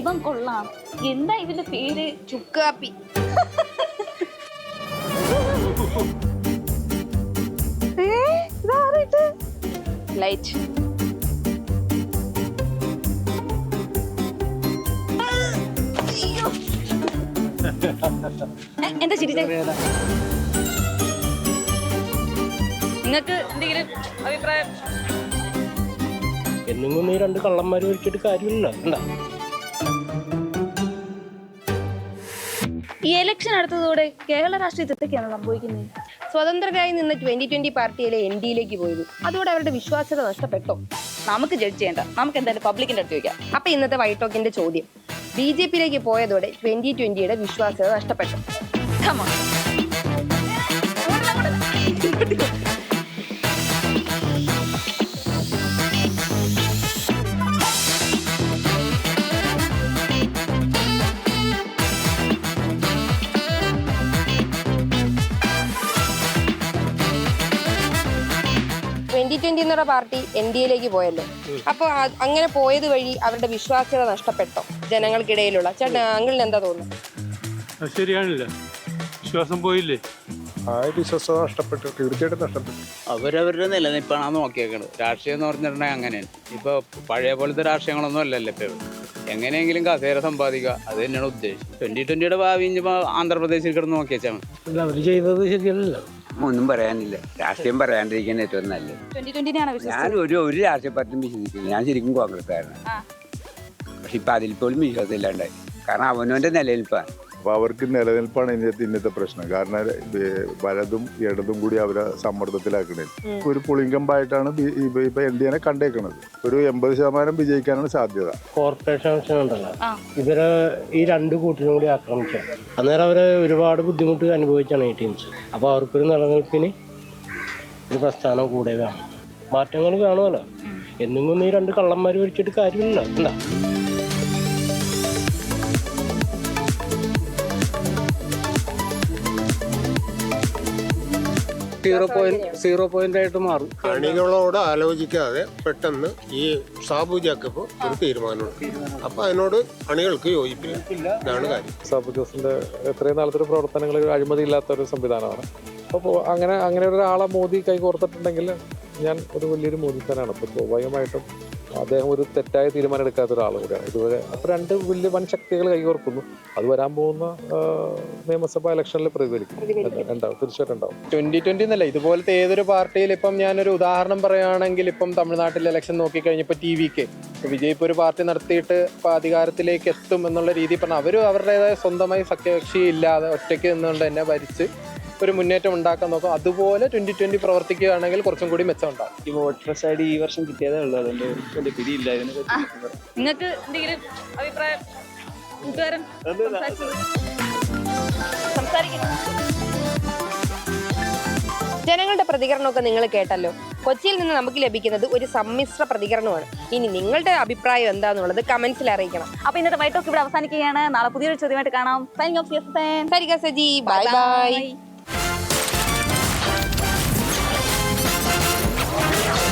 ഇവൻ കൊള്ളാം. എന്താ ഇവന്റെ പേര്? ചുക്കാപ്പി. ലൈറ്റ്. എന്താ ചിരിച്ചേ? നിങ്ങൾക്ക് എന്തെങ്കിലും അഭിപ്രായം? എന്നെങ്കിലും നീ രണ്ട് കള്ളന്മാര് വലിച്ചിട്ട് കാര്യമില്ല. എന്താ ഈ ഇലക്ഷൻ അടുത്തതോടെ കേരള രാഷ്ട്രീയത്തിൽ എന്തൊക്കെയാണ് സംഭവിക്കുന്നത്? സ്വതന്ത്രരായി നിന്ന് 2020 പാർട്ടിയിലെ NDയിലേക്ക് പോയിരുന്നു. അതോടെ അവരുടെ വിശ്വാസ്യത നഷ്ടപ്പെട്ടോ? നമുക്ക് ജഡ്ജ് ചെയ്യണ്ട, നമുക്ക് എന്തായാലും പബ്ലിക്കിന്റെ അടുത്ത് ചോദിക്കാം. അപ്പൊ ഇന്നത്തെ വൈറ്റ് ടോക്കിന്റെ ചോദ്യം, BJPയിലേക്ക് പോയതോടെ 2020യുടെ വിശ്വാസ്യത നഷ്ടപ്പെട്ടു. Come on. 2020 എന്നുള്ള പാർട്ടി NDയിലേക്ക് പോയല്ലോ. അപ്പൊ അങ്ങനെ പോയത് വഴി അവരുടെ വിശ്വാസ്യത നഷ്ടപ്പെട്ടോ ജനങ്ങൾക്കിടയിലുള്ള? ചേട്ടാ, അങ്കിളിന് എന്താ തോന്നുന്നു? ശരിയാണില്ല, വിശ്വാസം പോയില്ലേ? ആ വിശ്വാസം നഷ്ടപ്പെട്ടു, തീർച്ചയായിട്ടും നഷ്ടപ്പെട്ടു. അവരവരുടെ നിലനിൽപ്പാണ് നോക്കിയേക്കണത്. രാഷ്ട്രീയം എന്ന് പറഞ്ഞിട്ടുണ്ടെങ്കിൽ അങ്ങനെയാണ്. ഇപ്പൊ പഴയ പോലത്തെ രാഷ്ട്രീയങ്ങളൊന്നും അല്ലല്ലോ ഇപ്പൊ. എങ്ങനെയെങ്കിലും കസേര സമ്പാദിക്കുക, അത് തന്നെയാണ് ഉദ്ദേശം. 2020യുടെ ഭാവി ആന്ധ്രാപ്രദേശിൽ കിടന്ന് നോക്കിയാൽ മതി. അവര് ചെയ്തത് ശരിയല്ലല്ലോ. ഒന്നും പറയാനില്ല. രാഷ്ട്രീയം പറയാണ്ടിരിക്കാൻ ഏറ്റവും നല്ലത്. 2020 ഞാൻ ഒരു രാഷ്ട്രീയ പാർട്ടിയും വിശ്വസിക്കില്ല. ഞാൻ ശരിക്കും കോൺഗ്രസ്സുകാരനാണ്. പക്ഷെ ഇപ്പൊ അതിൽ പോലും വിശ്വാസം ഇല്ലാണ്ടായി. കാരണം അവനവന്റെ നിലനിൽപ്പാണ്. അപ്പൊ അവർക്ക് നിലനിൽപ്പാണ് ഇന്നത്തെ പ്രശ്നം. കാരണം വലതും ഇടതും കൂടി അവരെ സമ്മർദ്ദത്തിലാക്കണേ. ഒരു പുളിങ്കമ്പായിട്ടാണ് ഇപ്പൊ NDയെ കണ്ടേക്കുന്നത്. ഒരു 80% വിജയിക്കാനാണ് സാധ്യത. കോർപ്പറേഷൻ ഉണ്ടല്ലോ, ഇവര് ഈ രണ്ട് കൂട്ടിനും കൂടി ആക്രമിച്ചാണ്. അന്നേരം അവര് ഒരുപാട് ബുദ്ധിമുട്ട് അനുഭവിച്ചാണ് ഈ ടീംസ്. അപ്പൊ അവർക്കൊരു നിലനിൽപ്പിന് ഒരു പ്രസ്ഥാനം കൂടെ വേണം, മാറ്റങ്ങൾ കാണുമല്ലോ. എന്നെങ്കിലും ഈ രണ്ട് കള്ളന്മാര് വലിച്ചിട്ട് കാര്യമില്ല. എന്താ 0.0 ആയിട്ട് മാറും. അണികളോട് ആലോചിക്കാതെ പെട്ടെന്ന് ഈ സാബു ജാക്കബ് ഒരു തീരുമാനമുണ്ട്. അപ്പൊ അതിനോട് അണികൾക്ക് യോജിപ്പില്ല. ഇതാണ് കാര്യം. സാബു ജോസിന്റെ എത്രയും നാളത്തെ ഒരു പ്രവർത്തനങ്ങൾ അഴിമതി ഇല്ലാത്ത ഒരു സംവിധാനമാണ്. അപ്പോൾ അങ്ങനെ ഒരാളെ മോദി കൈകോർത്തിട്ടുണ്ടെങ്കിൽ ഞാൻ ഒരു വലിയൊരു മോദി ഫാനാണ്. അപ്പോൾ സ്വാഭാവികമായിട്ടും അദ്ദേഹം ഒരു തെറ്റായ തീരുമാനം എടുക്കാത്ത ഒരാൾ കൂടിയാണ് ഇതുവരെ. അപ്പോൾ രണ്ട് വലിയ വൻ ശക്തികൾ കൈകോർക്കുന്നു. അത് വരാൻ പോകുന്ന നിയമസഭാ ഇലക്ഷനിൽ പ്രതിഫലിക്കും. ഉണ്ടാവും, തീർച്ചയായിട്ടും ഉണ്ടാവും. 2020 എന്നല്ല, ഇതുപോലത്തെ ഏതൊരു പാർട്ടിയിൽ ഇപ്പം ഞാനൊരു ഉദാഹരണം പറയുകയാണെങ്കിൽ, ഇപ്പം തമിഴ്നാട്ടിൽ ഇലക്ഷൻ നോക്കിക്കഴിഞ്ഞപ്പോൾ TVK വിജയ് ഇപ്പോൾ ഒരു പാർട്ടി നടത്തിയിട്ട് ഇപ്പോൾ അധികാരത്തിലേക്ക് എത്തും എന്നുള്ള രീതിയിൽ പറഞ്ഞാൽ അവർ അവരുടേതായ സ്വന്തമായി സഖ്യകക്ഷി ഇല്ലാതെ ഒറ്റയ്ക്ക് നിന്നുകൊണ്ട് തന്നെ ഭരിച്ച് ഒരു മുന്നേറ്റം ഉണ്ടാക്കാൻ നോക്കും. അതുപോലെ 2020 പ്രവർത്തിക്കുകയാണെങ്കിൽ കുറച്ചും കൂടി മെച്ചമുണ്ടാകും. ഈ വോട്ടർ സൈഡ് ഈ വർഷം കിട്ടിയതേ ഉള്ളൂ, അതുകൊണ്ട് വലിയ പിടിയില്ല ഇതിനെ പറ്റി. നിങ്ങൾക്ക് എന്തെങ്കിലും അഭിപ്രായം? കൂട്ടുകാരൻ ജനങ്ങളുടെ പ്രതികരണമൊക്കെ നിങ്ങൾ കേട്ടല്ലോ. കൊച്ചിയിൽ നിന്ന് നമുക്ക് ലഭിക്കുന്നത് ഒരു സമ്മിശ്ര പ്രതികരണമാണ്. ഇനി നിങ്ങളുടെ അഭിപ്രായം എന്താണെന്നുള്ളത് കമന്റ്സിൽ അറിയിക്കണം. അപ്പൊ ഇന്നത്തെ വൈറ്റ് ടോക്ക് ഇവിടെ അവസാനിക്കുകയാണ്. നാളെ പുതിയൊരു ചോദ്യമായിട്ട് കാണാം. Signing off. Sarika Saji, bye bye.